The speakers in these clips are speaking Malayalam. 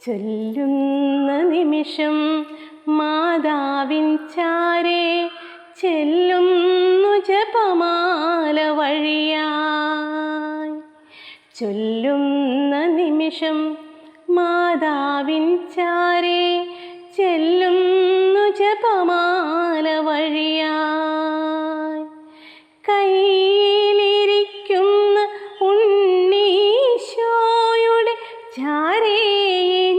ചൊല്ലുന്ന നിമിഷം മാതാവിൻ ചാരേ ചെല്ലുന്നു ജപമാല വഴിയായി. ചൊല്ലുന്ന നിമിഷം മാതാവിൻ ചാരേ ചെല്ലുന്നു ജപമാല വഴിയായി. കയ്യിലിരിക്കുന്ന ഉണ്ണീശോയുടെ ചാരേ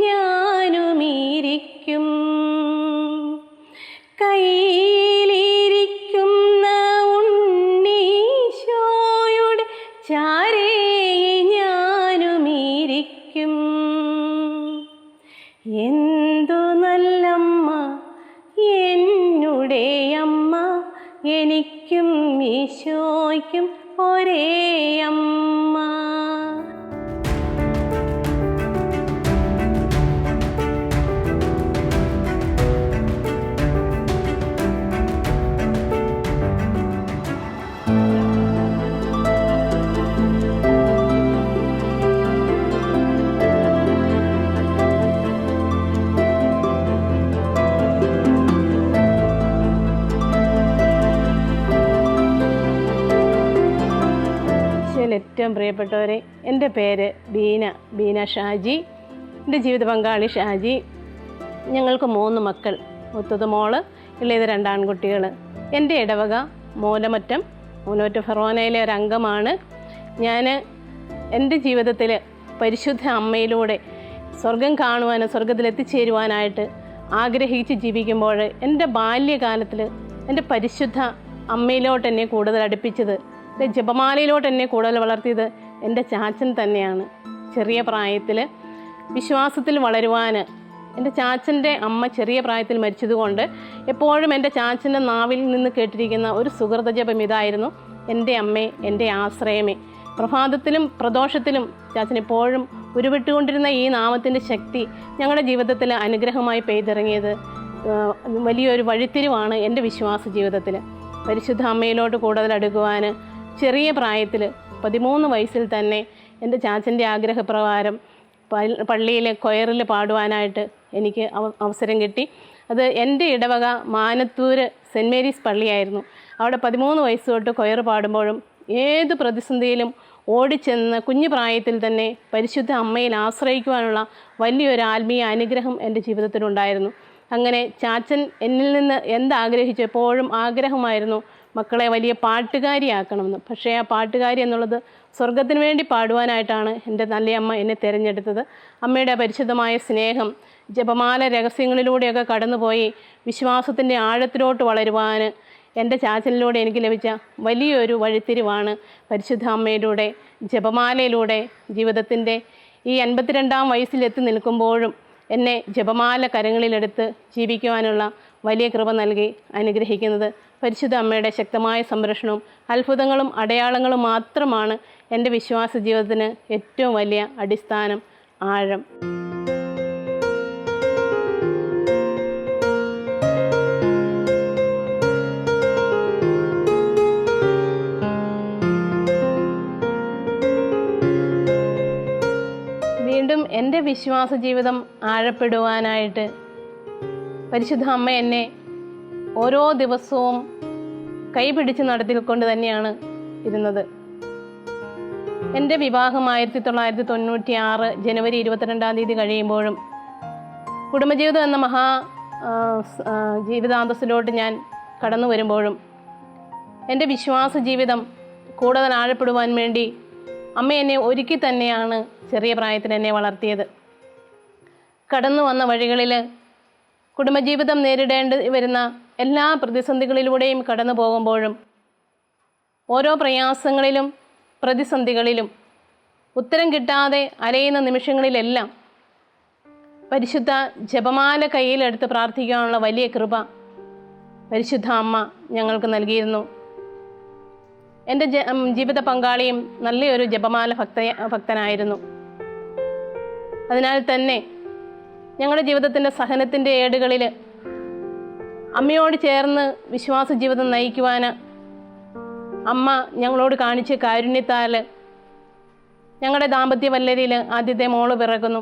ഞാനുമിരിക്കും. കയ്യിലിരിക്കുന്ന ഉണ്ണീശോയുടെ ചാരേ ഞാനുമിരിക്കും. എന്തു നല്ലമ്മ എന്നുടെ അമ്മ, എനിക്കും ഈശോയ്ക്കും ഒരേ അമ്മ. ഏറ്റവും പ്രിയപ്പെട്ടവരെ, എൻ്റെ പേര് ബീന ഷാജി. എൻ്റെ ജീവിത പങ്കാളി ഷാജി. ഞങ്ങൾക്ക് 3 മക്കൾ. മൂത്തത് മോള്, ഇളയത് 2 ആൺകുട്ടികൾ. എൻ്റെ ഇടവക മൂലമറ്റം ഫെറോനയിലെ ഒരു അംഗമാണ് ഞാൻ. എൻ്റെ ജീവിതത്തിൽ പരിശുദ്ധ അമ്മയിലൂടെ സ്വർഗം കാണുവാനും സ്വർഗത്തിലെത്തിച്ചേരുവാനായിട്ട് ആഗ്രഹിച്ച് ജീവിക്കുമ്പോൾ എൻ്റെ ബാല്യകാലത്തിൽ എൻ്റെ പരിശുദ്ധ അമ്മയിലോട്ട് എന്നെ കൂടുതൽ അടുപ്പിച്ചത്, ജപമാലയിലോട്ട് എന്നെ കൂടുതൽ വളർത്തിയത് എൻ്റെ ചാച്ചൻ തന്നെയാണ്. ചെറിയ പ്രായത്തിൽ വിശ്വാസത്തിൽ വളരുവാൻ എൻ്റെ ചാച്ചൻ്റെ അമ്മ ചെറിയ പ്രായത്തിൽ മരിച്ചതുകൊണ്ട് എപ്പോഴും എൻ്റെ ചാച്ചൻ്റെ നാവിൽ നിന്ന് കേട്ടിരിക്കുന്ന ഒരു സുഹൃത ജപം ഇതായിരുന്നു: എൻ്റെ അമ്മേ, എൻ്റെ ആശ്രയമേ. പ്രഭാതത്തിലും പ്രദോഷത്തിലും ചാച്ചൻ എപ്പോഴും ഉരുവിട്ടുകൊണ്ടിരുന്ന ഈ നാമത്തിൻ്റെ ശക്തി ഞങ്ങളുടെ ജീവിതത്തിൽ അനുഗ്രഹമായി പെയ്തിറങ്ങിയത് വലിയൊരു വഴിത്തിരിവാണ് എൻ്റെ വിശ്വാസ ജീവിതത്തിൽ. പരിശുദ്ധ അമ്മയിലോട്ട് കൂടുതൽ അടുക്കുവാൻ ചെറിയ പ്രായത്തിൽ 13 വയസ്സിൽ തന്നെ എൻ്റെ ചാച്ചൻ്റെ ആഗ്രഹപ്രകാരം പള്ളിയിൽ കൊയറിൽ പാടുവാനായിട്ട് എനിക്ക് അവസരം കിട്ടി. അത് എൻ്റെ ഇടവക മാനത്തൂർ സെൻറ്റ് മേരീസ് പള്ളിയായിരുന്നു. അവിടെ 13 വയസ്സ് തൊട്ട് കൊയർ പാടുമ്പോഴും ഏത് പ്രതിസന്ധിയിലും ഓടിച്ചെന്ന് കുഞ്ഞു പ്രായത്തിൽ തന്നെ പരിശുദ്ധ അമ്മയിൽ ആശ്രയിക്കുവാനുള്ള വലിയൊരു ആത്മീയ അനുഗ്രഹം എൻ്റെ ജീവിതത്തിലുണ്ടായിരുന്നു. അങ്ങനെ ചാച്ചൻ എന്നിൽ നിന്ന് എന്താഗ്രഹിച്ചു, എപ്പോഴും ആഗ്രഹമായിരുന്നു മക്കളെ വലിയ പാട്ടുകാരിയാക്കണമെന്ന്. പക്ഷേ ആ പാട്ടുകാരി എന്നുള്ളത് സ്വർഗത്തിന് വേണ്ടി പാടുവാനായിട്ടാണ് എൻ്റെ നല്ലയമ്മ എന്നെ തിരഞ്ഞെടുത്തത്. അമ്മയുടെ പരിശുദ്ധമായ സ്നേഹം ജപമാല രഹസ്യങ്ങളിലൂടെയൊക്കെ കടന്നുപോയി വിശ്വാസത്തിൻ്റെ ആഴത്തിലോട്ട് വളരുവാൻ എൻ്റെ ചാച്ചനിലൂടെ എനിക്ക് ലഭിച്ച വലിയൊരു വഴിത്തിരിവാണ് പരിശുദ്ധ അമ്മയിലൂടെ ജപമാലയിലൂടെ ജീവിതത്തിൻ്റെ ഈ 52-ാം വയസ്സിലെത്തി നിൽക്കുമ്പോഴും എന്നെ ജപമാല കരങ്ങളിലെടുത്ത് ജീവിക്കുവാനുള്ള വലിയ കൃപ നൽകി അനുഗ്രഹിക്കുന്നത് പരിശുദ്ധ അമ്മയുടെ ശക്തമായ സംരക്ഷണവും അത്ഭുതങ്ങളും അടയാളങ്ങളും മാത്രമാണ് എൻ്റെ വിശ്വാസ ജീവിതത്തിന് ഏറ്റവും വലിയ അടിസ്ഥാനം, ആഴം. വീണ്ടും എൻ്റെ വിശ്വാസ ജീവിതം ആഴപ്പെടുവാനായിട്ട് പരിശുദ്ധ അമ്മ എന്നെ ഓരോ ദിവസവും കൈപിടിച്ച് നടത്തിക്കൊണ്ട് തന്നെയാണ് ഇരുന്നത്. എൻ്റെ വിവാഹം 1996 ജനുവരി 22-ാം തീയതി കഴിയുമ്പോഴും കുടുംബജീവിതം എന്ന ജീവിതാന്തസ്സിലോട്ട് ഞാൻ കടന്നു വരുമ്പോഴും എൻ്റെ വിശ്വാസ ജീവിതം കൂടുതൽ ആഴപ്പെടുവാൻ വേണ്ടി അമ്മ എന്നെ ഒരുക്കി തന്നെയാണ് ചെറിയ പ്രായത്തിൽ എന്നെ വളർത്തിയത്. കടന്നു വന്ന വഴികളിൽ കുടുംബജീവിതം നേരിടേണ്ടി വരുന്ന എല്ലാ പ്രതിസന്ധികളിലൂടെയും കടന്നു പോകുമ്പോഴും ഓരോ പ്രയാസങ്ങളിലും പ്രതിസന്ധികളിലും ഉത്തരം കിട്ടാതെ അലയുന്ന നിമിഷങ്ങളിലെല്ലാം പരിശുദ്ധ ജപമാല കയ്യിലെടുത്ത് പ്രാർത്ഥിക്കാനുള്ള വലിയ കൃപ പരിശുദ്ധ അമ്മ ഞങ്ങൾക്ക് നൽകിയിരുന്നു. എൻ്റെ ജീവിത പങ്കാളിയും നല്ലൊരു ജപമാല ഭക്തനായിരുന്നു. അതിനാൽ തന്നെ ഞങ്ങളുടെ ജീവിതത്തിൻ്റെ സഹനത്തിൻ്റെ ഏടുകളിൽ അമ്മയോട് ചേർന്ന് വിശ്വാസ ജീവിതം നയിക്കുവാൻ അമ്മ ഞങ്ങളോട് കാണിച്ച കാരുണ്യത്താൽ ഞങ്ങളുടെ ദാമ്പത്യ വല്ലരിയിൽ ആദ്യത്തെ മോള് പിറക്കുന്നു.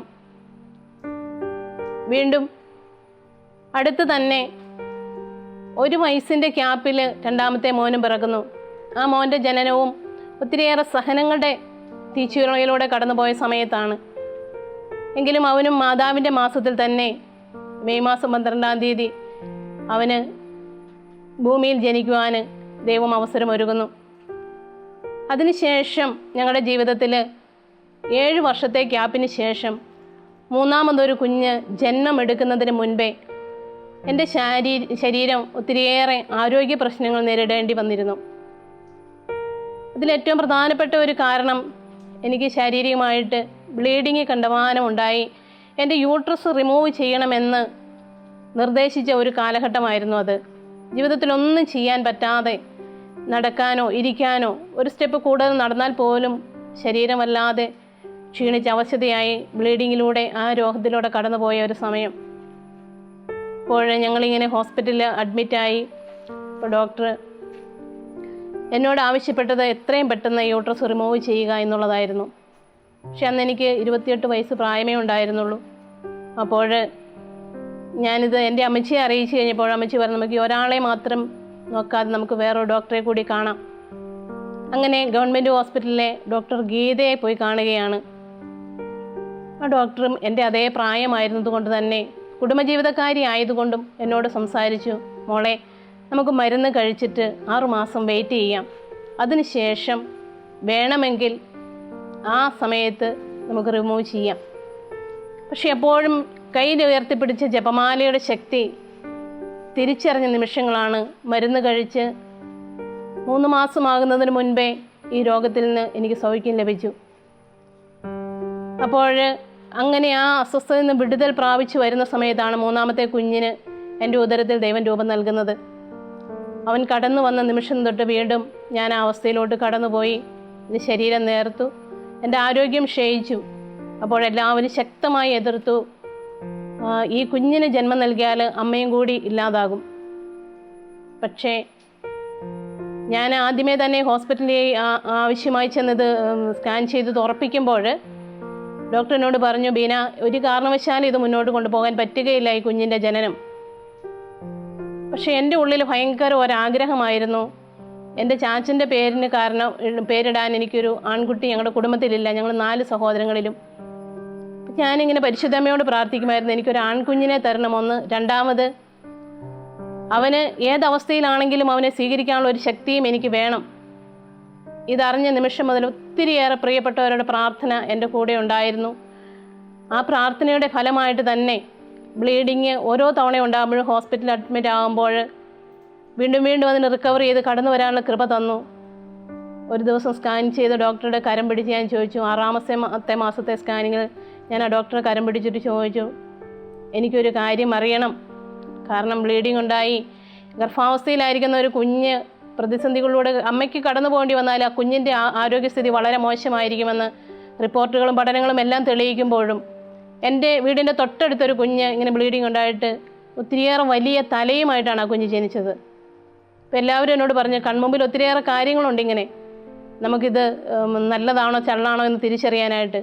വീണ്ടും അടുത്ത് തന്നെ 1 വയസ്സിൻ്റെ ക്യാപ്പിൽ രണ്ടാമത്തെ മോനും പിറക്കുന്നു. ആ മോൻ്റെ ജനനവും ഒത്തിരിയേറെ സഹനങ്ങളുടെ തീച്ചുളയിലൂടെ കടന്നുപോയ സമയത്താണ്. എങ്കിലും അവനും മാതാവിൻ്റെ മാസത്തിൽ തന്നെ മെയ് മാസം 12-ാം തീയതി അവന് ഭൂമിയിൽ ജനിക്കുവാൻ ദൈവം അവസരമൊരുക്കുന്നു. അതിനുശേഷം ഞങ്ങളുടെ ജീവിതത്തിൽ 7 വർഷത്തെ ഗ്യാപ്പിന് ശേഷം മൂന്നാമതൊരു കുഞ്ഞ് ജന്മമെടുക്കുന്നതിന് മുൻപേ എൻ്റെ ശരീരം ഒത്തിരിയേറെ ആരോഗ്യ പ്രശ്നങ്ങൾ നേരിടേണ്ടി വന്നിരുന്നു. അതിലേറ്റവും പ്രധാനപ്പെട്ട ഒരു കാരണം എനിക്ക് ശാരീരികമായിട്ട് ബ്ലീഡിങ് കണ്ടമാനം ഉണ്ടായി എൻ്റെ യൂട്രസ് റിമൂവ് ചെയ്യണമെന്ന് നിർദ്ദേശിച്ച ഒരു കാലഘട്ടമായിരുന്നു അത്. ജീവിതത്തിലൊന്നും ചെയ്യാൻ പറ്റാതെ നടക്കാനോ ഇരിക്കാനോ ഒരു സ്റ്റെപ്പ് കൂടുതൽ നടന്നാൽ പോലും ശരീരം വല്ലാതെ ക്ഷീണിച്ച് അവശതയായി ബ്ലീഡിങ്ങിലൂടെ ആ രോഗത്തിലൂടെ കടന്നുപോയ ഒരു സമയം. അപ്പോൾ ഞങ്ങളിങ്ങനെ ഹോസ്പിറ്റലിൽ അഡ്മിറ്റായി. അപ്പോൾ ഡോക്ടർ എന്നോട് ആവശ്യപ്പെട്ടത് എത്രയും പെട്ടെന്ന് യൂട്രസ് റിമൂവ് ചെയ്യുക എന്നുള്ളതായിരുന്നു. പക്ഷെ അന്ന് എനിക്ക് 28 വയസ്സ് പ്രായമേ ഉണ്ടായിരുന്നുള്ളൂ. അപ്പോൾ ഞാനിത് എൻ്റെ അമ്മച്ചിയെ അറിയിച്ചു കഴിഞ്ഞപ്പോൾ അമ്മച്ചി പറഞ്ഞു, നമുക്ക് ഒരാളെ മാത്രം നോക്കാതെ നമുക്ക് വേറൊരു ഡോക്ടറെ കൂടി കാണാം. അങ്ങനെ ഗവൺമെൻറ് ഹോസ്പിറ്റലിലെ ഡോക്ടർ ഗീതയെ പോയി കാണുകയാണ്. ആ ഡോക്ടറും എൻ്റെ അതേ പ്രായമായിരുന്നത് കൊണ്ട് തന്നെ കുടുംബജീവിതക്കാരി ആയതുകൊണ്ടും എന്നോട് സംസാരിച്ചു, മോളെ നമുക്ക് മരുന്ന് കഴിച്ചിട്ട് 6 മാസം വെയിറ്റ് ചെയ്യാം, അതിനുശേഷം വേണമെങ്കിൽ ആ സമയത്ത് നമുക്ക് റിമൂവ് ചെയ്യാം. പക്ഷെ എപ്പോഴും കയ്യിൽ ഉയർത്തിപ്പിടിച്ച ജപമാലയുടെ ശക്തി തിരിച്ചറിഞ്ഞ നിമിഷങ്ങളാണ്. മരുന്ന് കഴിച്ച് 3 മാസമാകുന്നതിന് മുൻപേ ഈ രോഗത്തിൽ നിന്ന് എനിക്ക് സൗഖ്യം ലഭിച്ചു. അപ്പോൾ അങ്ങനെ ആ അസ്വസ്ഥതയിൽ നിന്ന് വിടുതൽ പ്രാപിച്ചു വരുന്ന സമയത്താണ് മൂന്നാമത്തെ കുഞ്ഞിന് എൻ്റെ ഉദരത്തിൽ ദൈവം രൂപം നൽകുന്നത്. അവൻ കടന്നു വന്ന നിമിഷം തൊട്ട് വീണ്ടും ഞാൻ ആ അവസ്ഥയിലോട്ട് കടന്നുപോയി. എൻ്റെ ശരീരം നേർത്തു, എൻ്റെ ആരോഗ്യം ക്ഷയിച്ചു. അപ്പോൾ എല്ലാവരും ശക്തമായി എതിർത്തു, ഈ കുഞ്ഞിന് ജന്മം നൽകിയാൽ അമ്മയും കൂടി ഇല്ലാതാകും. പക്ഷേ ഞാൻ ആദ്യമേ തന്നെ ഹോസ്പിറ്റലിൽ ആവശ്യമായി ചെന്നത് സ്കാൻ ചെയ്ത് ഉറപ്പിക്കുമ്പോൾ ഡോക്ടർ എന്നോട് പറഞ്ഞു, ബീന, ഒരു കാരണവശാലും ഇത് മുന്നോട്ട് കൊണ്ടുപോകാൻ പറ്റുകയില്ല ഈ കുഞ്ഞിൻ്റെ ജനനം. പക്ഷേ എൻ്റെ ഉള്ളിൽ ഭയങ്കര ഒരാഗ്രഹമായിരുന്നു. എൻ്റെ ചാച്ചൻ്റെ പേരിടാൻ എനിക്കൊരു ആൺകുട്ടി ഞങ്ങളുടെ കുടുംബത്തിലില്ല. ഞങ്ങൾ 4 സഹോദരങ്ങളിലും. ഞാനിങ്ങനെ പരിശുദ്ധമ്മയോട് പ്രാർത്ഥിക്കുമായിരുന്നു, എനിക്കൊരു ആൺകുഞ്ഞിനെ തരണമെന്ന്. രണ്ടാമത് അവന് ഏതവസ്ഥയിലാണെങ്കിലും അവനെ സ്വീകരിക്കാനുള്ള ഒരു ശക്തിയും എനിക്ക് വേണം. ഇതറിഞ്ഞ നിമിഷം മുതൽ ഒത്തിരിയേറെ പ്രിയപ്പെട്ടവരുടെ പ്രാർത്ഥന എൻ്റെ കൂടെ ഉണ്ടായിരുന്നു. ആ പ്രാർത്ഥനയുടെ ഫലമായിട്ട് തന്നെ ബ്ലീഡിങ് ഓരോ തവണ ഉണ്ടാകുമ്പോഴും ഹോസ്പിറ്റലിൽ അഡ്മിറ്റ് ആകുമ്പോൾ വീണ്ടും അതിന് റിക്കവർ ചെയ്ത് കടന്നു വരാനുള്ള കൃപ തന്നു. ഒരു ദിവസം സ്കാൻ ചെയ്ത് ഡോക്ടറുടെ കരം പിടിച്ച് ഞാൻ ചോദിച്ചു, 6 മാസത്തെ സ്കാനിങ്ങിൽ ഞാൻ ആ ഡോക്ടറെ കരം പിടിച്ചിട്ട് ചോദിച്ചു, എനിക്കൊരു കാര്യം അറിയണം. കാരണം ബ്ലീഡിങ് ഉണ്ടായി ഗർഭാവസ്ഥയിലായിരിക്കുന്ന ഒരു കുഞ്ഞ് പ്രതിസന്ധികളിലൂടെ അമ്മയ്ക്ക് കടന്നു പോകേണ്ടി വന്നാൽ ആ കുഞ്ഞിൻ്റെ ആരോഗ്യസ്ഥിതി വളരെ മോശമായിരിക്കുമെന്ന് റിപ്പോർട്ടുകളും പഠനങ്ങളും എല്ലാം തെളിയിക്കുമ്പോഴും എൻ്റെ വീടിൻ്റെ തൊട്ടടുത്തൊരു കുഞ്ഞ് ഇങ്ങനെ ബ്ലീഡിങ് ഉണ്ടായിട്ട് ഒത്തിരിയേറെ വലിയ തലയുമായിട്ടാണ് ആ കുഞ്ഞ് ജനിച്ചത്. അപ്പോൾ എല്ലാവരും എന്നോട് പറഞ്ഞു, കൺമുമ്പിൽ ഒത്തിരിയേറെ കാര്യങ്ങളുണ്ട് ഇങ്ങനെ, നമുക്കിത് നല്ലതാണോ ചള്ളാണോ എന്ന് തിരിച്ചറിയാനായിട്ട്.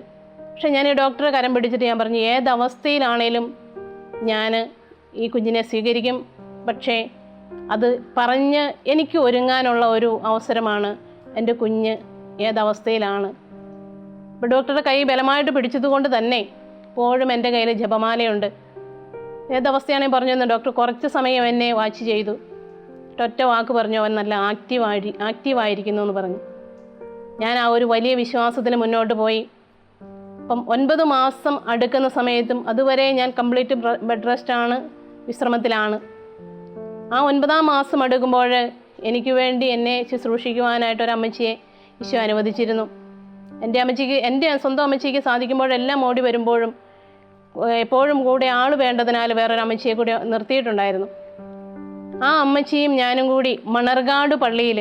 പക്ഷെ ഞാൻ ഈ ഡോക്ടറെ കരം പിടിച്ചിട്ട് ഞാൻ പറഞ്ഞു, ഏതവസ്ഥയിലാണേലും ഞാൻ ഈ കുഞ്ഞിനെ സ്വീകരിക്കും. പക്ഷേ അത് പറഞ്ഞ് എനിക്ക് ഒരുങ്ങാനുള്ള ഒരു അവസരമാണ് എൻ്റെ കുഞ്ഞ് ഏതവസ്ഥയിലാണ്. ഇപ്പോൾ ഡോക്ടറുടെ കൈ ബലമായിട്ട് പിടിച്ചതുകൊണ്ട് തന്നെ ഇപ്പോഴും എൻ്റെ കയ്യിൽ ജപമാലയുണ്ട്. ഏതവസ്ഥയാണെന്ന് പറഞ്ഞു എന്ന് ഡോക്ടർ കുറച്ച് സമയം എന്നെ വാച്ച് ചെയ്തു. ഒറ്റ വാക്ക് പറഞ്ഞു, അവൻ നല്ല ആക്റ്റീവായിരിക്കുന്നു എന്ന് പറഞ്ഞു. ഞാൻ ആ ഒരു വലിയ വിശ്വാസത്തിന് മുന്നോട്ട് പോയി. അപ്പം 9 മാസം അടുക്കുന്ന സമയത്തും അതുവരെ ഞാൻ കംപ്ലീറ്റ് ബെഡ് റെസ്റ്റാണ്, വിശ്രമത്തിലാണ്. ആ 9-ാം മാസം അടുക്കുമ്പോൾ എനിക്ക് വേണ്ടി എന്നെ ശുശ്രൂഷിക്കുവാനായിട്ടൊരമ്മച്ചിയെ ഈശോ അനുവദിച്ചിരുന്നു. എൻ്റെ സ്വന്തം അമ്മച്ചിക്ക് സാധിക്കുമ്പോഴെല്ലാം ഓടി വരുമ്പോഴും എപ്പോഴും കൂടെ ആൾ വേണ്ടതിനാൽ വേറൊരമ്മച്ചിയെ കൂടി നിർത്തിയിട്ടുണ്ടായിരുന്നു. ആ അമ്മച്ചിയും ഞാനും കൂടി മണർകാട് പള്ളിയിൽ,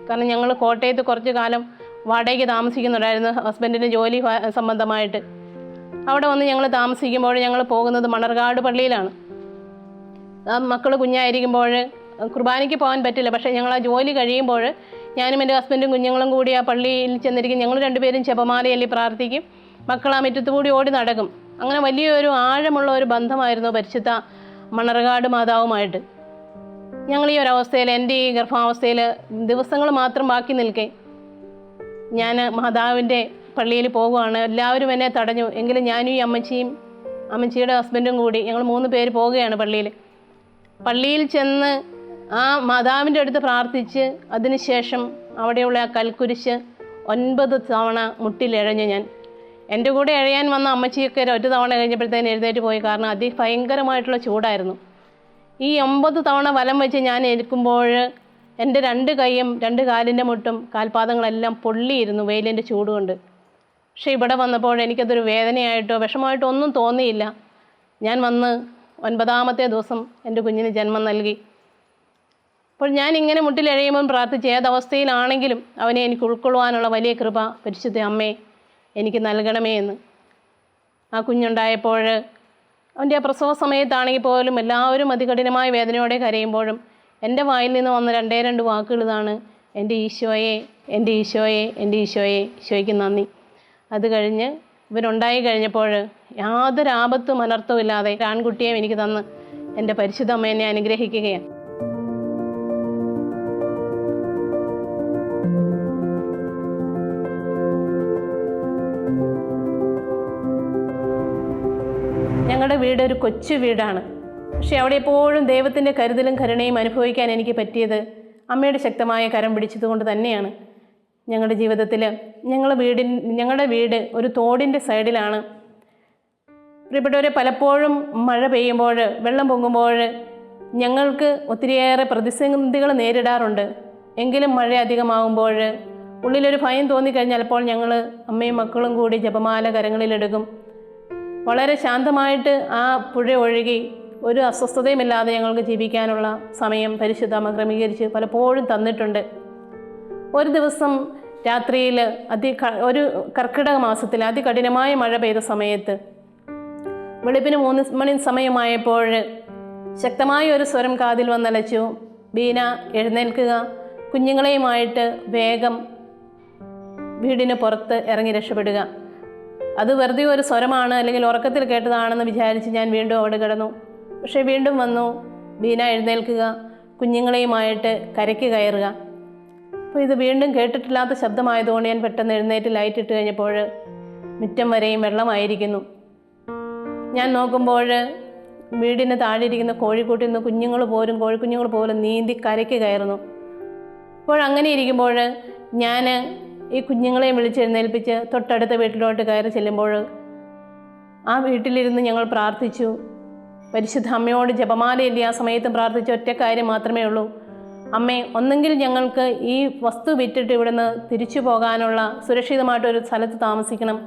കാരണം ഞങ്ങൾ കോട്ടയത്ത് കുറച്ച് കാലം വാടകയ്ക്ക് താമസിക്കുന്നുണ്ടായിരുന്നു ഹസ്ബൻഡിൻ്റെ ജോലി സംബന്ധമായിട്ട്. അവിടെ വന്ന് ഞങ്ങൾ താമസിക്കുമ്പോൾ ഞങ്ങൾ പോകുന്നത് മണർകാട് പള്ളിയിലാണ്. മക്കൾ കുഞ്ഞായിരിക്കുമ്പോൾ കുർബാനയ്ക്ക് പോകാൻ പറ്റില്ല. പക്ഷേ ഞങ്ങൾ ആ ജോലി കഴിയുമ്പോൾ ഞാനും എൻ്റെ ഹസ്ബൻഡും കുഞ്ഞുങ്ങളും കൂടി ആ പള്ളിയിൽ ചെന്നിരിക്കും. ഞങ്ങൾ 2 പേരും ജപമാലയല്ലി പ്രാർത്ഥിക്കും. മക്കൾ ആ മുറ്റത്ത് കൂടി ഓടി നടക്കും. അങ്ങനെ വലിയൊരു ആഴമുള്ള ഒരു ബന്ധമായിരുന്നു പരിശുദ്ധ മണർകാട് മാതാവുമായിട്ട്. ഞങ്ങൾ ഈ ഒരവസ്ഥയിൽ, എൻ്റെ ഈ ഗർഭാവസ്ഥയിൽ ദിവസങ്ങൾ മാത്രം ബാക്കി നിൽക്കെ ഞാൻ മാതാവിൻ്റെ പള്ളിയിൽ പോകുകയാണ്. എല്ലാവരും എന്നെ തടഞ്ഞു. എങ്കിലും ഞാനും ഈ അമ്മച്ചിയും അമ്മച്ചിയുടെ ഹസ്ബൻഡും കൂടി ഞങ്ങൾ 3 പേര് പോവുകയാണ് പള്ളിയിൽ ചെന്ന് ആ മാതാവിൻ്റെ അടുത്ത് പ്രാർത്ഥിച്ച് അതിനുശേഷം അവിടെയുള്ള ആ കൽക്കുരിശ് 9 തവണ മുട്ടിലിഴഞ്ഞു ഞാൻ. എൻ്റെ കൂടെ എഴയാൻ വന്ന അമ്മച്ചിയൊക്കെ ഒരു തവണ കഴിഞ്ഞപ്പോഴത്തേന് എഴുന്നേറ്റ് പോയി. കാരണം അതിഭയങ്കരമായിട്ടുള്ള ചൂടായിരുന്നു. ഈ 9 തവണ വലം വെച്ച് ഞാൻ ഇരിക്കുമ്പോൾ എൻ്റെ 2 കൈയും 2 കാലിൻ്റെ മുട്ടും കാൽപാദങ്ങളെല്ലാം പൊള്ളിയിരുന്നു വെയിലിൻ്റെ ചൂട് കൊണ്ട്. പക്ഷേ ഇവിടെ വന്നപ്പോൾ എനിക്കതൊരു വേദനയായിട്ടോ വിഷമമായിട്ടോ ഒന്നും തോന്നിയില്ല. ഞാൻ വന്ന് 9ാമത്തെ ദിവസം എൻ്റെ കുഞ്ഞിന് ജന്മം നൽകി. അപ്പോൾ ഞാൻ ഇങ്ങനെ മുട്ടിലെഴയുമ്പോൾ പ്രാർത്ഥിച്ച് ഏതവസ്ഥയിലാണെങ്കിലും അവനെ എനിക്ക് ഉൾക്കൊള്ളുവാനുള്ള വലിയ കൃപ പരിശുദ്ധ അമ്മേ എനിക്ക് നൽകണമേ എന്ന്. ആ കുഞ്ഞുണ്ടായപ്പോൾ അവൻ്റെ ആ പ്രസവ സമയത്താണെങ്കിൽ പോലും എല്ലാവരും അതികഠിനമായ വേദനയോടെ കരയുമ്പോഴും എൻ്റെ വായിൽ നിന്ന് വന്ന 2 വാക്കുകൾ ഇതാണ്: എൻ്റെ ഈശോയെ, എൻ്റെ ഈശോയെ, എൻ്റെ ഈശോയെ, ഈശോയ്ക്ക് നന്ദി. അത് കഴിഞ്ഞ് ഇവരുണ്ടായി കഴിഞ്ഞപ്പോൾ യാതൊരു ആപത്തും അനർത്ഥവും ഇല്ലാതെ ആൺകുട്ടിയെ എനിക്ക് തന്ന് എൻ്റെ പരിശുദ്ധ അമ്മ എന്നെ അനുഗ്രഹിക്കുകയാണ്. ഞങ്ങളുടെ വീട് ഒരു കൊച്ചു വീടാണ്. പക്ഷേ അവിടെ എപ്പോഴും ദൈവത്തിൻ്റെ കരുതലും കരുണയും അനുഭവിക്കാൻ എനിക്ക് പറ്റിയത് അമ്മയുടെ ശക്തമായ കരം പിടിച്ചതുകൊണ്ട് തന്നെയാണ്. ഞങ്ങളുടെ ജീവിതത്തിൽ ഞങ്ങളുടെ വീട് ഒരു തോടിൻ്റെ സൈഡിലാണ്. പ്രിയപ്പെട്ടവരെ, പലപ്പോഴും മഴ പെയ്യുമ്പോൾ, വെള്ളം പൊങ്ങുമ്പോൾ ഞങ്ങൾക്ക് ഒത്തിരിയേറെ പ്രതിസന്ധികൾ നേരിടാറുണ്ട്. എങ്കിലും മഴ അധികമാകുമ്പോൾ ഉള്ളിലൊരു ഭയം തോന്നിക്കഴിഞ്ഞാൽ അപ്പോൾ ഞങ്ങൾ അമ്മയും മക്കളും കൂടി ജപമാല കരങ്ങളിലെടുക്കും. വളരെ ശാന്തമായിട്ട് ആ പുഴ ഒഴുകി ഒരു അസ്വസ്ഥതയുമില്ലാതെ ഞങ്ങൾക്ക് ജീവിക്കാനുള്ള സമയം പരിശുദ്ധ അമ്മ ക്രമീകരിച്ച് പലപ്പോഴും തന്നിട്ടുണ്ട്. ഒരു ദിവസം രാത്രിയിൽ ഒരു കർക്കിടക മാസത്തിൽ അതികഠിനമായ മഴ പെയ്ത സമയത്ത് വെളുപ്പിന് 3 മണി സമയമായപ്പോൾ ശക്തമായ ഒരു സ്വരം കാതിൽ വന്നലച്ചു: ബീന, എഴുന്നേൽക്കുക, കുഞ്ഞുങ്ങളെയുമായിട്ട് വേഗം വീടിന് പുറത്ത് ഇറങ്ങി രക്ഷപ്പെടുക. അത് വെറുതെ ഒരു സ്വരമാണ്, അല്ലെങ്കിൽ ഉറക്കത്തിൽ കേട്ടതാണെന്ന് വിചാരിച്ച് ഞാൻ വീണ്ടും അവിടെ കിടന്നു. പക്ഷേ വീണ്ടും വന്നു: ബീന, എഴുന്നേൽക്കുക, കുഞ്ഞുങ്ങളെയുമായിട്ട് കരയ്ക്ക് കയറുക. അപ്പോൾ ഇത് വീണ്ടും കേട്ടിട്ടില്ലാത്ത ശബ്ദമായതുകൊണ്ട് ഞാൻ പെട്ടെന്ന് എഴുന്നേറ്റ് ലൈറ്റ് ഇട്ട് കഴിഞ്ഞപ്പോൾ മുറ്റം വരെയും വെള്ളമായിരിക്കുന്നു. ഞാൻ നോക്കുമ്പോൾ വീടിന് താഴെ ഇരിക്കുന്ന കോഴിക്കൂട്ടിൽ നിന്ന് കോഴിക്കുഞ്ഞുങ്ങൾ പോലും നീന്തി കരയ്ക്ക് കയറുന്നു. അപ്പോൾ അങ്ങനെ ഇരിക്കുമ്പോൾ ഞാൻ ഈ കുഞ്ഞുങ്ങളെയും വിളിച്ചെഴുന്നേൽപ്പിച്ച് തൊട്ടടുത്ത വീട്ടിലോട്ട് കയറി ചെല്ലുമ്പോൾ ആ വീട്ടിലിരുന്ന് ഞങ്ങൾ പ്രാർത്ഥിച്ചു. പരിശുദ്ധ അമ്മയോട് ജപമാലയില്ല ആ സമയത്തും പ്രാർത്ഥിച്ച ഒറ്റ കാര്യം മാത്രമേ ഉള്ളൂ: അമ്മേ, ഒന്നെങ്കിൽ ഞങ്ങൾക്ക് ഈ വസ്തു വിറ്റിട്ട് ഇവിടുന്ന് തിരിച്ചു പോകാനുള്ള സുരക്ഷിതമായിട്ടൊരു സ്ഥലത്ത് താമസിക്കണം,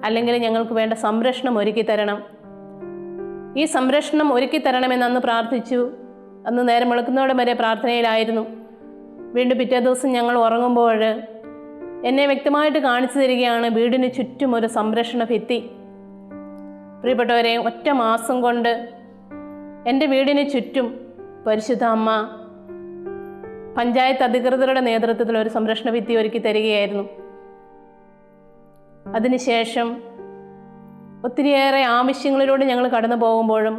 അല്ലെങ്കിൽ ഞങ്ങൾക്ക് വേണ്ട സംരക്ഷണം ഒരുക്കി തരണം. ഈ സംരക്ഷണം ഒരുക്കി തരണമെന്ന് അന്ന് പ്രാർത്ഥിച്ചു. അന്ന് നേരം വെളുക്കുന്നതോടെ വരെ പ്രാർത്ഥനയിലായിരുന്നു. വീണ്ടും പിറ്റേ ദിവസം ഞങ്ങൾ ഉറങ്ങുമ്പോൾ എന്നെ വ്യക്തമായിട്ട് കാണിച്ചു തരികയാണ് വീടിന് ചുറ്റും ഒരു സംരക്ഷണ ഭിത്തി. പ്രിയപ്പെട്ടവരെ, ഒറ്റ മാസം കൊണ്ട് എൻ്റെ വീടിന് ചുറ്റും പരിശുദ്ധ അമ്മ പഞ്ചായത്ത് അധികൃതരുടെ നേതൃത്വത്തിൽ ഒരു സംരക്ഷണ ഭിത്തി ഒരുക്കി തരികയായിരുന്നു. അതിനുശേഷം ഒത്തിരിയേറെ ആവശ്യങ്ങളിലൂടെ ഞങ്ങൾ കടന്നു പോകുമ്പോഴും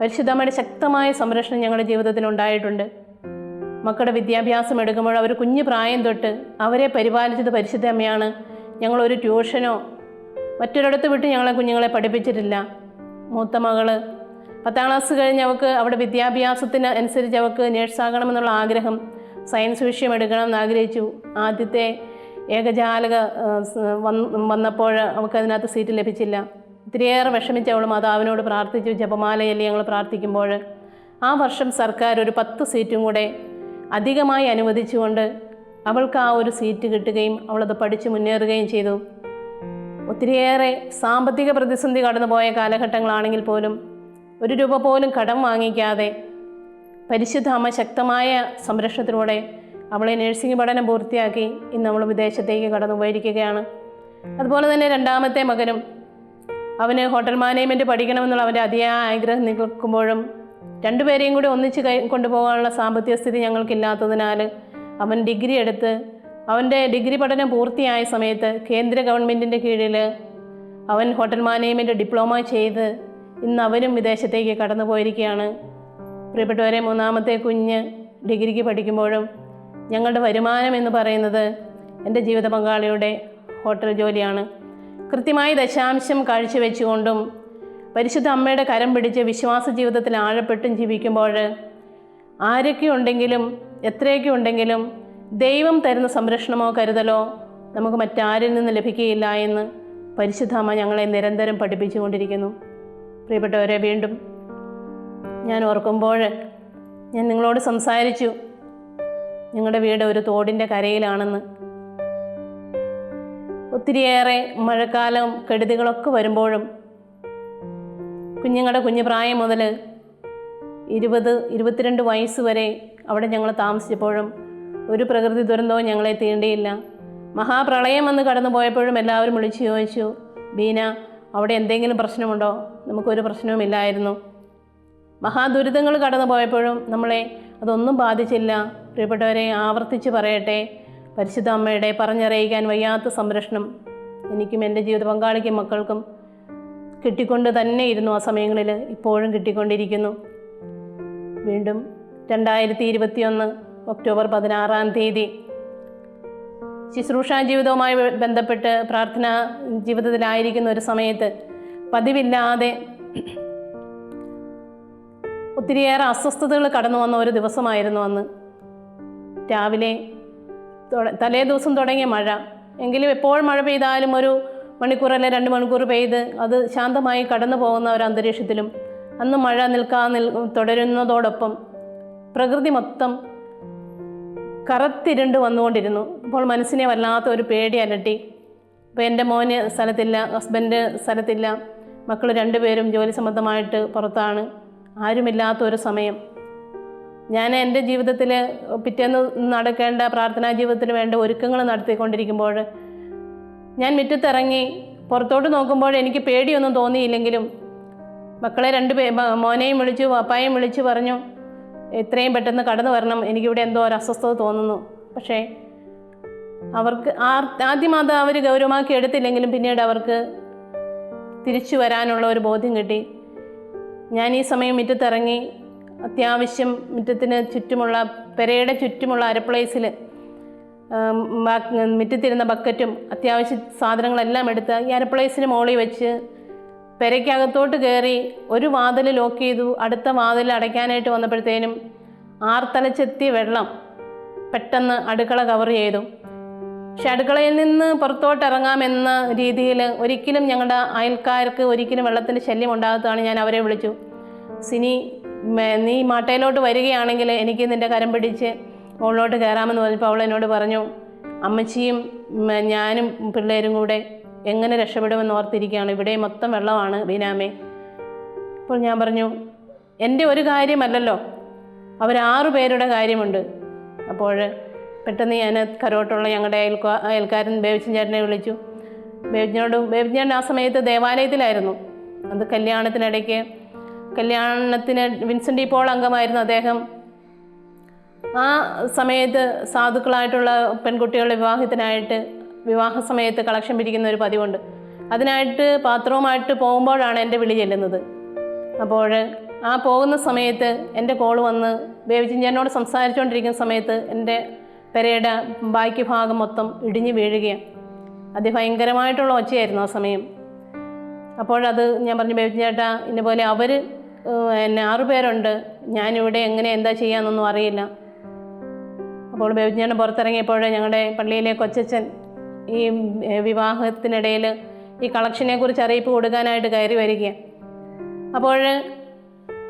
പരിശുദ്ധ അമ്മയുടെ ശക്തമായ സംരക്ഷണം ഞങ്ങളുടെ ജീവിതത്തിൽ ഉണ്ടായിട്ടുണ്ട്. മക്കളുടെ വിദ്യാഭ്യാസം എടുക്കുമ്പോൾ അവർ കുഞ്ഞു പ്രായം തൊട്ട് അവരെ പരിപാലിച്ചത് പരിശുദ്ധ അമ്മയാണ്. ഞങ്ങളൊരു ട്യൂഷനോ മറ്റൊരിടത്ത് വിട്ട് കുഞ്ഞുങ്ങളെ പഠിപ്പിച്ചിട്ടില്ല. മൂത്ത മകള് 10ാം ക്ലാസ് കഴിഞ്ഞ് അവൾക്ക് അവിടെ വിദ്യാഭ്യാസത്തിന് അനുസരിച്ച് അവൾക്ക് നേഴ്സാകണമെന്നുള്ള ആഗ്രഹം, സയൻസ് വിഷയം എടുക്കണമെന്ന് ആഗ്രഹിച്ചു. ആദ്യത്തെ ഏകജാലക വന്നപ്പോൾ അവൾക്ക് അതിനകത്ത് സീറ്റ് ലഭിച്ചില്ല. ഒത്തിരിയേറെ വിഷമിച്ച് അവൾ മാതാവിനോട് പ്രാർത്ഥിച്ചു. ജപമാലയല്ലേ ഞങ്ങൾ പ്രാർത്ഥിക്കുമ്പോൾ ആ വർഷം സർക്കാർ ഒരു 10 സീറ്റും കൂടെ അധികമായി അനുവദിച്ചുകൊണ്ട് അവൾക്ക് ആ ഒരു സീറ്റ് കിട്ടുകയും അവളത് പഠിച്ച് മുന്നേറുകയും ചെയ്തു. ഒത്തിരിയേറെ സാമ്പത്തിക പ്രതിസന്ധി കടന്നുപോയ കാലഘട്ടങ്ങളാണെങ്കിൽ പോലും 1 രൂപ പോലും കടം വാങ്ങിക്കാതെ പരിശുദ്ധ അമ്മ ശക്തമായ സംരക്ഷണത്തിലൂടെ അവളെ നഴ്സിംഗ് പഠനം പൂർത്തിയാക്കി ഇന്ന് നമ്മൾ വിദേശത്തേക്ക് കടന്നു പോയിരിക്കുകയാണ്. അതുപോലെ തന്നെ 2ാമത്തെ മകനും അവന് ഹോട്ടൽ മാനേജ്മെൻറ്റ് പഠിക്കണമെന്നുള്ള അവൻ്റെ അതിയായ ആഗ്രഹം നിൽക്കുമ്പോഴും 2 പേരെയും കൂടി ഒന്നിച്ച് കൊണ്ടുപോകാനുള്ള സാമ്പത്തിക സ്ഥിതി ഞങ്ങൾക്കില്ലാത്തതിനാൽ അവൻ ഡിഗ്രി എടുത്ത് അവൻ്റെ ഡിഗ്രി പഠനം പൂർത്തിയായ സമയത്ത് കേന്ദ്ര ഗവൺമെൻറ്റിൻ്റെ കീഴിൽ അവൻ ഹോട്ടൽ മാനേജ്മെൻറ്റ് ഡിപ്ലോമ ചെയ്ത് ഇന്ന് അവനും വിദേശത്തേക്ക് കടന്നു പോയിരിക്കുകയാണ്. പ്രിയപ്പെട്ടവരെ, മൂന്നാമത്തെ കുഞ്ഞ് ഡിഗ്രിക്ക് പഠിക്കുമ്പോഴും ഞങ്ങളുടെ വരുമാനം എന്ന് പറയുന്നത് എൻ്റെ ജീവിത പങ്കാളിയുടെ ഹോട്ടൽ ജോലിയാണ്. കൃത്യമായി ദശാംശം കാഴ്ചവെച്ചുകൊണ്ടും പരിശുദ്ധ അമ്മയുടെ കരം പിടിച്ച് വിശ്വാസ ജീവിതത്തിൽ ആഴപ്പെട്ടും ജീവിക്കുമ്പോൾ ആരൊക്കെ ഉണ്ടെങ്കിലും എത്രയൊക്കെ ഉണ്ടെങ്കിലും ദൈവം തരുന്ന സംരക്ഷണമോ കരുതലോ നമുക്ക് മറ്റാരിൽ നിന്ന് ലഭിക്കുകയില്ല എന്ന് പരിശുദ്ധ അമ്മ ഞങ്ങളെ നിരന്തരം പഠിപ്പിച്ചുകൊണ്ടിരിക്കുന്നു. പ്രിയപ്പെട്ടവരെ, വീണ്ടും ഞാൻ ഓർക്കുമ്പോൾ ഞാൻ നിങ്ങളോട് സംസാരിച്ചു, ഞങ്ങളുടെ വീട് ഒരു തോടിൻ്റെ കരയിലാണെന്ന്. ഒത്തിരിയേറെ മഴക്കാലം കെടുതികളൊക്കെ വരുമ്പോഴും കുഞ്ഞുങ്ങളുടെ കുഞ്ഞു പ്രായം മുതൽ 20-22 വയസ്സ് വരെ അവിടെ ഞങ്ങൾ താമസിച്ചപ്പോഴും ഒരു പ്രകൃതി ദുരന്തവും ഞങ്ങളെ തീണ്ടിയില്ല. മഹാപ്രളയം വന്ന് കടന്നു പോയപ്പോഴും എല്ലാവരും വിളിച്ചു ചോദിച്ചു, ബീന, അവിടെ എന്തെങ്കിലും പ്രശ്നമുണ്ടോ? നമുക്കൊരു പ്രശ്നവുമില്ലായിരുന്നു. മഹാദുരിതങ്ങൾ കടന്നു പോയപ്പോഴും നമ്മളെ അതൊന്നും ബാധിച്ചില്ല. പ്രിയപ്പെട്ടവരെ, ആവർത്തിച്ച് പറയട്ടെ, പരിശുദ്ധ അമ്മയുടെ പറഞ്ഞറിയിക്കാൻ വയ്യാത്ത സംരക്ഷണം എനിക്കും എൻ്റെ ജീവിത പങ്കാളിക്കും മക്കൾക്കും കിട്ടിക്കൊണ്ട് തന്നെ ഇരുന്നു. ആ സമയങ്ങളിൽ ഇപ്പോഴും കിട്ടിക്കൊണ്ടിരിക്കുന്നു. വീണ്ടും 2021 ഒക്ടോബർ 16 ശുശ്രൂഷാ ജീവിതവുമായി ബന്ധപ്പെട്ട് പ്രാർത്ഥനാ ജീവിതത്തിലായിരിക്കുന്ന ഒരു സമയത്ത് പതിവില്ലാതെ ഒത്തിരിയേറെ അസ്വസ്ഥതകൾ കടന്നു വന്ന ഒരു ദിവസമായിരുന്നു അന്ന്. രാവിലെ തലേ ദിവസം തുടങ്ങിയ മഴ, എങ്കിലും എപ്പോഴും മഴ പെയ്താലും ഒരു മണിക്കൂറല്ല 2 മണിക്കൂർ പെയ്ത് അത് ശാന്തമായി കടന്നു പോകുന്ന ഒരു അന്തരീക്ഷത്തിലും അന്ന് മഴ തുടരുന്നതോടൊപ്പം പ്രകൃതി മൊത്തം കറുത്തിരുണ്ട് വന്നുകൊണ്ടിരുന്നു. അപ്പോൾ മനസ്സിനെ വല്ലാത്ത ഒരു പേടി അലട്ടി. അപ്പോൾ എൻ്റെ മോന് സ്ഥലത്തില്ല, ഹസ്ബൻഡ് സ്ഥലത്തില്ല, മക്കൾ 2 പേരും ജോലി സംബന്ധമായിട്ട് പുറത്താണ്. ആരുമില്ലാത്തൊരു സമയം ഞാൻ എൻ്റെ ജീവിതത്തിൽ പിറ്റേന്ന് നടക്കേണ്ട പ്രാർത്ഥനാ ജീവിതത്തിന് വേണ്ട ഒരുക്കങ്ങൾ നടത്തിക്കൊണ്ടിരിക്കുമ്പോൾ ഞാൻ മുറ്റത്തിറങ്ങി പുറത്തോട്ട് നോക്കുമ്പോൾ എനിക്ക് പേടിയൊന്നും തോന്നിയില്ലെങ്കിലും മക്കളെ 2 മോനെയും വിളിച്ചു പാപ്പായും വിളിച്ചു പറഞ്ഞു, എത്രയും പെട്ടെന്ന് കടന്നു വരണം, എനിക്കിവിടെ എന്തോ ഒരു അസ്വസ്ഥത തോന്നുന്നു. പക്ഷേ അവർക്ക് ആദ്യം അത് അവർ ഗൗരവമാക്കി എടുത്തില്ലെങ്കിലും പിന്നീട് അവർക്ക് തിരിച്ചു വരാനുള്ള ഒരു ബോധ്യം കിട്ടി. ഞാൻ ഈ സമയം മുറ്റത്തിറങ്ങി അത്യാവശ്യം മുറ്റത്തിന് ചുറ്റുമുള്ള പെരയുടെ ചുറ്റുമുള്ള അരപ്ലേസിൽ മുറ്റത്തിരുന്ന ബക്കറ്റും അത്യാവശ്യ സാധനങ്ങളെല്ലാം എടുത്ത് ഈ അരപ്ലേസിന് മുകളിൽ വെച്ച് പെരയ്ക്കകത്തോട്ട് കയറി ഒരു വാതിൽ ലോക്ക് ചെയ്തു. അടുത്ത വാതിൽ അടയ്ക്കാനായിട്ട് വന്നപ്പോഴത്തേനും ആർത്തലച്ചെത്തിയ വെള്ളം പെട്ടെന്ന് അടുക്കള കവർ ചെയ്തു. പക്ഷെ അടുക്കളയിൽ നിന്ന് പുറത്തോട്ട് ഇറങ്ങാമെന്ന രീതിയിൽ ഒരിക്കലും ഞങ്ങളുടെ അയൽക്കാർക്ക് ഒരിക്കലും വെള്ളത്തിൻ്റെ ശല്യം ഉണ്ടാകാത്തതാണ്. ഞാൻ അവരെ വിളിച്ചു, സിനി, നീ മാട്ടയിലോട്ട് വരികയാണെങ്കിൽ എനിക്ക് നിൻ്റെ കരം പിടിച്ച് മുകളിലോട്ട് കയറാമെന്ന് പറഞ്ഞപ്പോൾ അവൾ എന്നോട് പറഞ്ഞു, അമ്മച്ചിയും ഞാനും പിള്ളേരും കൂടെ എങ്ങനെ രക്ഷപ്പെടുമെന്ന് ഓർത്തിരിക്കുകയാണ്, ഇവിടെ മൊത്തം വെള്ളമാണ് ബീനാമേ. അപ്പോൾ ഞാൻ പറഞ്ഞു, എൻ്റെ ഒരു കാര്യമല്ലല്ലോ, അവർ 6 പേരുടെ കാര്യമുണ്ട്. അപ്പോൾ പെട്ടെന്ന് ഞാൻ കരോട്ടുള്ള ഞങ്ങളുടെ അയൽക്കാരൻ ബേബിച്ചൻ ചേട്ടനെ വിളിച്ചു. ബേബിച്ചൻ ആ സമയത്ത് ദേവാലയത്തിലായിരുന്നു. അത് കല്യാണത്തിന് വിൻസെൻ്റ് ഡി പോൾ അംഗമായിരുന്നു അദ്ദേഹം. ആ സമയത്ത് സാധുക്കളായിട്ടുള്ള പെൺകുട്ടികളുടെ വിവാഹ സമയത്ത് കളക്ഷൻ പിരിക്കുന്ന ഒരു പതിവുണ്ട്. അതിനായിട്ട് പാത്രവുമായിട്ട് പോകുമ്പോഴാണ് എൻ്റെ വിളി ചെല്ലുന്നത്. അപ്പോൾ ആ പോകുന്ന സമയത്ത് എൻ്റെ കോൾ വന്ന് ബേബിച്ചിഞ്ഞനോട് സംസാരിച്ചുകൊണ്ടിരിക്കുന്ന സമയത്ത് എൻ്റെ പെരയുടെ ബാക്കി ഭാഗം മൊത്തം ഇടിഞ്ഞു വീഴുകയാണ്. അതിഭയങ്കരമായിട്ടുള്ള ഒച്ചയായിരുന്നു ആ സമയം. അപ്പോഴത് ഞാൻ പറഞ്ഞു, ബേബിച്ചിഞ്ഞേട്ടാ, ഇന്നപോലെ അവർ 6 പേരുണ്ട്, ഞാനിവിടെ എന്താ ചെയ്യാമെന്നൊന്നും അറിയില്ല. അപ്പോൾ ബേബിച്ചിഞ്ഞേട്ടൻ പുറത്തിറങ്ങിയപ്പോൾ ഞങ്ങളുടെ പള്ളിയിലെ കൊച്ചച്ഛൻ ഈ വിവാഹത്തിനിടയിൽ ഈ കളക്ഷനെ കുറിച്ച് അറിയിപ്പ് കൊടുക്കാനായിട്ട് കയറി വരികയാണ്. അപ്പോൾ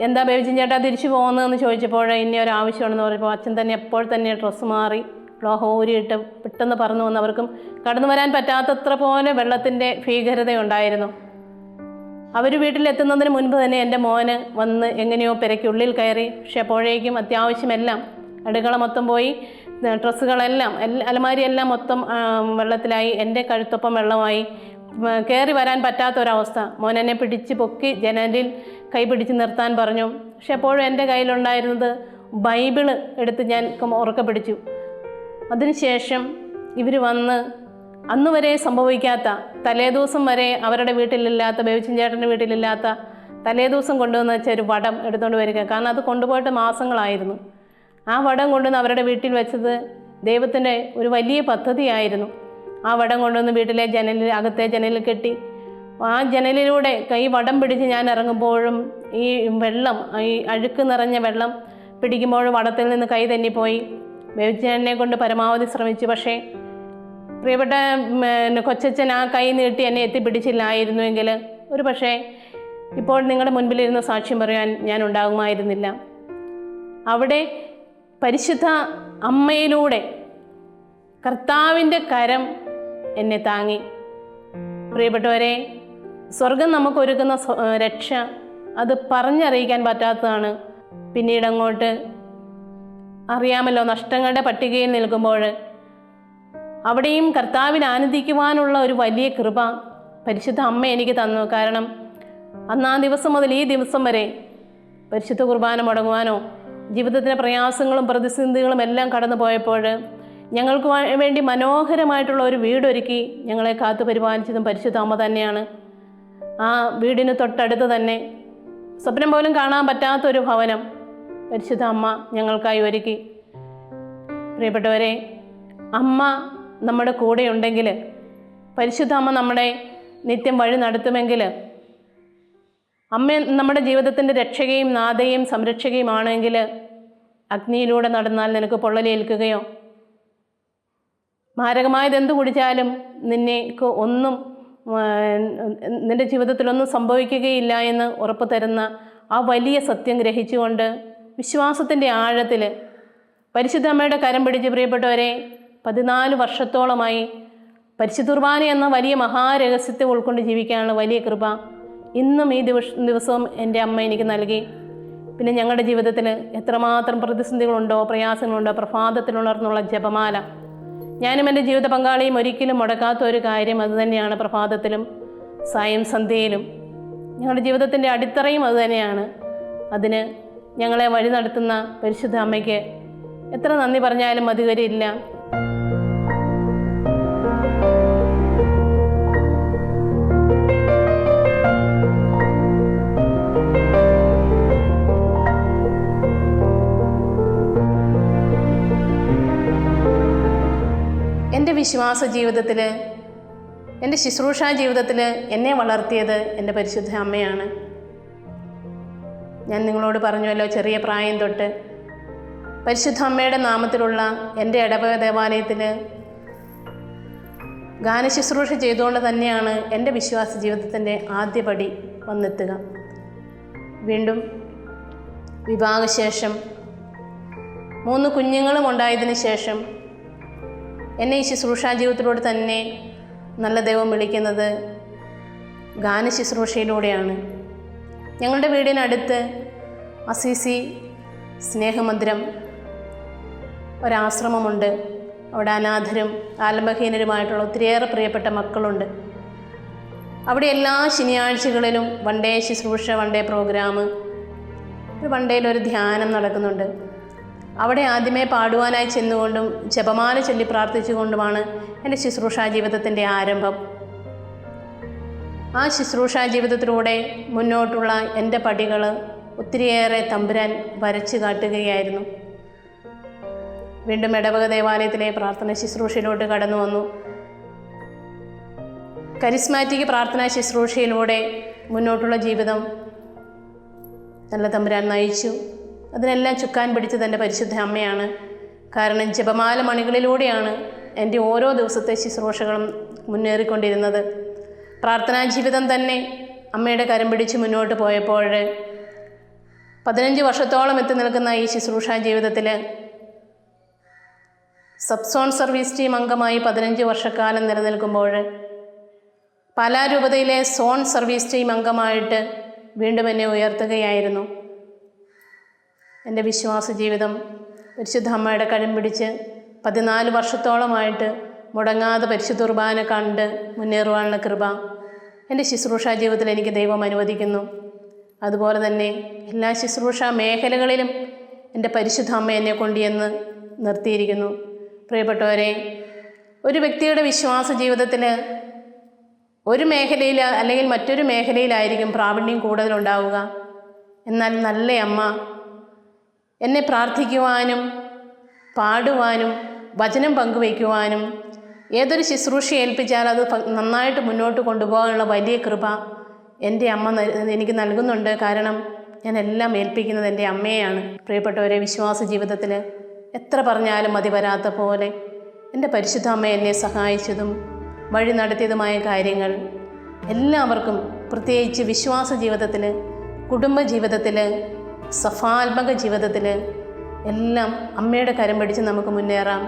എന്താ ബേബിച്ചൻ ചേട്ടാ തിരിച്ചു പോകുന്നതെന്ന് ചോദിച്ചപ്പോൾ ഇനി ഒരു ആവശ്യമാണെന്ന് പറഞ്ഞപ്പോൾ അച്ഛൻ തന്നെ അപ്പോൾ തന്നെ ഡ്രസ്സ് മാറി ലോഹം ഊരിയിട്ട് പെട്ടെന്ന് പറന്നു വന്ന് അവർക്കും കടന്നു വരാൻ പറ്റാത്തത്ര പോലെ വെള്ളത്തിൻ്റെ ഭീകരതയുണ്ടായിരുന്നു. അവർ വീട്ടിലെത്തുന്നതിന് മുൻപ് തന്നെ എൻ്റെ മോന് വന്ന് എങ്ങനെയോ പെരയ്ക്കുള്ളിൽ കയറി. പക്ഷെ അപ്പോഴേക്കും അത്യാവശ്യമെല്ലാം അടുക്കള മൊത്തം പോയി, ഡ്രസ്സുകളെല്ലാം അലമാരിയെല്ലാം മൊത്തം വെള്ളത്തിലായി, എൻ്റെ കഴുത്തൊപ്പം വെള്ളമായി, കയറി വരാൻ പറ്റാത്തൊരവസ്ഥ. മോൻ എന്നെ പിടിച്ച് പൊക്കി ജനലിൽ കൈ പിടിച്ച് നിർത്താൻ പറഞ്ഞു. പക്ഷെ അപ്പോഴും എൻ്റെ കയ്യിലുണ്ടായിരുന്നത് ബൈബിള് എടുത്ത് ഞാൻ ഉറക്കെ പിടിച്ചു. അതിനുശേഷം ഇവർ വന്ന് അന്ന് വരെ സംഭവിക്കാത്ത, തലേദിവസം വരെ അവരുടെ വീട്ടിലില്ലാത്ത, ബേബിച്ചൻ ചേട്ടൻ്റെ വീട്ടിലില്ലാത്ത തലേദിവസം കൊണ്ടുവന്ന് വെച്ച ഒരു വടം എടുത്തുകൊണ്ട് വരിക. കാരണം അത് കൊണ്ടുപോയിട്ട് മാസങ്ങളായിരുന്നു. ആ വടം കൊണ്ടുവന്ന് അവരുടെ വീട്ടിൽ വെച്ചത് ദൈവത്തിൻ്റെ ഒരു വലിയ പദ്ധതിയായിരുന്നു. ആ വടം കൊണ്ടുവന്ന് വീട്ടിലെ അകത്തെ ജനലിൽ കെട്ടി ആ ജനലിലൂടെ ഈ വടം പിടിച്ച് ഞാൻ ഇറങ്ങുമ്പോഴും ഈ വെള്ളം, ഈ അഴുക്ക് നിറഞ്ഞ വെള്ളം പിടിക്കുമ്പോഴും വടത്തിൽ നിന്ന് കൈ തെന്നിപ്പോയി. ബേബിച്ചനെ കൊണ്ട് പരമാവധി ശ്രമിച്ചു. പക്ഷേ പ്രിയപ്പെട്ട കൊച്ചച്ഛൻ ആ കൈ നീട്ടി എന്നെ എത്തിപ്പിടിച്ചില്ലായിരുന്നുവെങ്കിൽ ഒരു പക്ഷേ ഇപ്പോൾ നിങ്ങളുടെ മുൻപിലിരുന്ന് സാക്ഷ്യം പറയാൻ ഞാൻ ഉണ്ടാകുമായിരുന്നില്ല. അവിടെ പരിശുദ്ധ അമ്മയിലൂടെ കർത്താവിൻ്റെ കരം എന്നെ താങ്ങി. പ്രിയപ്പെട്ടവരെ, സ്വർഗം നമുക്കൊരുക്കുന്ന രക്ഷ അത് പറഞ്ഞറിയിക്കാൻ പറ്റാത്തതാണ്. പിന്നീട് അങ്ങോട്ട് അറിയാമല്ലോ, നഷ്ടങ്ങളുടെ പട്ടികയിൽ നിൽക്കുമ്പോൾ അവിടെയും കർത്താവിൽ ആനന്ദിക്കുവാനുള്ള ഒരു വലിയ കൃപ പരിശുദ്ധ അമ്മ എനിക്ക് തന്നു. കാരണം അന്നാം ദിവസം മുതൽ ഈ ദിവസം വരെ പരിശുദ്ധ കുർബാന മുടങ്ങുവാനോ ജീവിതത്തിലെ പ്രയാസങ്ങളും പ്രതിസന്ധികളും എല്ലാം കടന്നു പോയപ്പോൾ ഞങ്ങൾക്ക് വേണ്ടി മനോഹരമായിട്ടുള്ള ഒരു വീടൊരുക്കി ഞങ്ങളെ കാത്തു പരിപാലിച്ചതും പരിശുദ്ധ അമ്മ തന്നെയാണ്. ആ വീടിന് തൊട്ടടുത്ത് തന്നെ സ്വപ്നം പോലും കാണാൻ പറ്റാത്തൊരു ഭവനം പരിശുദ്ധ അമ്മ ഞങ്ങൾക്കായി ഒരുക്കി. പ്രിയപ്പെട്ടവരെ, അമ്മ നമ്മുടെ കൂടെയുണ്ടെങ്കിൽ, പരിശുദ്ധ അമ്മ നമ്മുടെ നിത്യം വഴി നടത്തുമെങ്കിൽ, അമ്മ നമ്മുടെ ജീവിതത്തിൻ്റെ രക്ഷകയും നാഥയും സംരക്ഷകയുമാണെങ്കിൽ അഗ്നിയിലൂടെ നടന്നാൽ നിനക്ക് പൊള്ളലേൽക്കുകയോ മാരകമായതെന്ത് കുടിച്ചാലും നിന്നേക്ക് ഒന്നും, നിൻ്റെ ജീവിതത്തിലൊന്നും സംഭവിക്കുകയില്ല എന്ന് ഉറപ്പ് തരുന്ന ആ വലിയ സത്യം ഗ്രഹിച്ചുകൊണ്ട് വിശ്വാസത്തിൻ്റെ ആഴത്തിൽ പരിശുദ്ധ അമ്മയുടെ കരം പിടിച്ച് പ്രിയപ്പെട്ടവരെ 14 വർഷത്തോളമായി പരിശുദ്ധ കുർബാന എന്ന വലിയ മഹാരഹസ്യത്തെ ഉൾക്കൊണ്ട് ജീവിക്കാനുള്ള വലിയ കൃപ ഇന്നും ഈ ദിവസവും എൻ്റെ അമ്മ എനിക്ക് നൽകി. പിന്നെ ഞങ്ങളുടെ ജീവിതത്തിൽ എത്രമാത്രം പ്രതിസന്ധികളുണ്ടോ, പ്രയാസങ്ങളുണ്ടോ, പ്രഭാതത്തിലുണർന്നുള്ള ജപമാല. ഞാനും എൻ്റെ ജീവിത പങ്കാളിയും ഒരിക്കലും മുടക്കാത്ത ഒരു കാര്യം അതുതന്നെയാണ്. പ്രഭാതത്തിലും സായം സന്ധ്യയിലും ഞങ്ങളുടെ ജീവിതത്തിൻ്റെ അടിത്തറയും അതുതന്നെയാണ്. അതിന് ഞങ്ങളെ വഴി നടത്തുന്ന പരിശുദ്ധ അമ്മയ്ക്ക് എത്ര നന്ദി പറഞ്ഞാലും മതി വരില്ല. എൻ്റെ വിശ്വാസ ജീവിതത്തിൽ, എൻ്റെ ശുശ്രൂഷാ ജീവിതത്തിൽ എന്നെ വളർത്തിയത് എൻ്റെ പരിശുദ്ധ അമ്മയാണ്. ഞാൻ നിങ്ങളോട് പറഞ്ഞുവല്ലോ, ചെറിയ പ്രായം തൊട്ട് പരിശുദ്ധ അമ്മയുടെ നാമത്തിലുള്ള എൻ്റെ ഇടവക ദേവാലയത്തിൽ ഗാനശുശ്രൂഷ ചെയ്തുകൊണ്ട് തന്നെയാണ് എൻ്റെ വിശ്വാസ ജീവിതത്തിൻ്റെ ആദ്യപടി വന്നെത്തുക. വീണ്ടും വിവാഹശേഷം 3 കുഞ്ഞുങ്ങളും ഉണ്ടായതിന് ശേഷം എന്നെ ഈ ശുശ്രൂഷാ ജീവിതത്തിലൂടെ തന്നെ നല്ല ദൈവം വിളിക്കുന്നത് ഗാനശുശ്രൂഷയിലൂടെയാണ്. ഞങ്ങളുടെ വീടിനടുത്ത് അസീസി സ്നേഹമന്ദിരം ഒരാശ്രമമുണ്ട്. അവിടെ അനാഥരും ആലംബഹീനരുമായിട്ടുള്ള ഒത്തിരിയേറെ പ്രിയപ്പെട്ട മക്കളുണ്ട്. അവിടെ എല്ലാ ശനിയാഴ്ചകളിലും വൺ ഡേ ശുശ്രൂഷ, വൺ ഡേ പ്രോഗ്രാം, വൺ ഡേയിലൊരു ധ്യാനം നടക്കുന്നുണ്ട്. അവിടെ ആദ്യമേ പാടുവാനായി ചെന്നുകൊണ്ടും ജപമാല ചൊല്ലി പ്രാർത്ഥിച്ചുകൊണ്ടുമാണ് എൻ്റെ ശുശ്രൂഷാ ജീവിതത്തിൻ്റെ ആരംഭം. ആ ശുശ്രൂഷാ ജീവിതത്തിലൂടെ മുന്നോട്ടുള്ള എൻ്റെ പടികൾ ഒത്തിരിയേറെ തമ്പുരാൻ വരച്ചു കാട്ടുകയായിരുന്നു. വീണ്ടും ഇടവക ദേവാലയത്തിലെ പ്രാർത്ഥന ശുശ്രൂഷയിലോട്ട് കടന്നു വന്നു. കരിസ്മാറ്റിക് പ്രാർത്ഥനാ ശുശ്രൂഷയിലൂടെ മുന്നോട്ടുള്ള ജീവിതം നല്ല തമ്പുരാൻ നയിച്ചു. അതിനെല്ലാം ചുക്കാൻ പിടിച്ചത് എൻ്റെ പരിശുദ്ധ അമ്മയാണ്. കാരണം ജപമാല മണികളിലൂടെയാണ് എൻ്റെ ഓരോ ദിവസത്തെ ശുശ്രൂഷകളും മുന്നേറിക്കൊണ്ടിരുന്നത്. പ്രാർത്ഥനാ ജീവിതം തന്നെ അമ്മയുടെ കരം പിടിച്ച് മുന്നോട്ട് പോയപ്പോൾ 15 വർഷത്തോളം എത്തി നിൽക്കുന്ന ഈ ശുശ്രൂഷാ ജീവിതത്തിൽ സബ് സോൺ സർവീസ് ടീം അംഗമായി 15 വർഷക്കാലം നിലനിൽക്കുമ്പോൾ പാലാ രൂപതയിലെ സോൺ സർവീസ് ടീം അംഗമായിട്ട് വീണ്ടും എന്നെ ഉയർത്തുകയായിരുന്നു. എൻ്റെ വിശ്വാസ ജീവിതം പരിശുദ്ധ അമ്മയുടെ കരം പിടിച്ച് 14 വർഷത്തോളമായിട്ട് മുടങ്ങാതെ പരിശുദ്ധ കുർബാന കണ്ട് മുന്നേറുവാനുള്ള കൃപ എൻ്റെ ശുശ്രൂഷാ ജീവിതത്തിൽ എനിക്ക് ദൈവം അനുവദിക്കുന്നു. അതുപോലെ തന്നെ എല്ലാ ശുശ്രൂഷാ മേഖലകളിലും എൻ്റെ പരിശുദ്ധ അമ്മ എന്നെ കൊണ്ടുചെന്ന് നിർത്തിയിരിക്കുന്നു. പ്രിയപ്പെട്ടവരെ, ഒരു വ്യക്തിയുടെ വിശ്വാസ ജീവിതത്തിൽ ഒരു മേഖലയിൽ അല്ലെങ്കിൽ മറ്റൊരു മേഖലയിലായിരിക്കും പ്രാവീണ്യം കൂടുതലുണ്ടാവുക. എന്നാൽ നല്ല അമ്മ എന്നെ പ്രാർത്ഥിക്കുവാനും പാടുവാനും വചനം പങ്കുവയ്ക്കുവാനും ഏതൊരു ശുശ്രൂഷ ഏൽപ്പിച്ചാൽ അത് നന്നായിട്ട് മുന്നോട്ട് കൊണ്ടുപോകാനുള്ള വലിയ കൃപ എൻ്റെ അമ്മ എനിക്ക് നൽകുന്നുണ്ട്. കാരണം ഞാൻ എല്ലാം ഏൽപ്പിക്കുന്നത് എൻ്റെ അമ്മയെയാണ്. പ്രിയപ്പെട്ടവരെ, വിശ്വാസ ജീവിതത്തിൽ എത്ര പറഞ്ഞാലും മതി വരാത്ത പോലെ എൻ്റെ പരിശുദ്ധ അമ്മ എന്നെ സഹായിച്ചതും വഴി നടത്തിയതുമായ കാര്യങ്ങൾ എല്ലാവർക്കും, പ്രത്യേകിച്ച് വിശ്വാസ ജീവിതത്തിൽ, കുടുംബ ജീവിതത്തിൽ, സഫാത്മക ജീവിതത്തിൽ എല്ലാം അമ്മയുടെ കരം പിടിച്ച് നമുക്ക് മുന്നേറാം.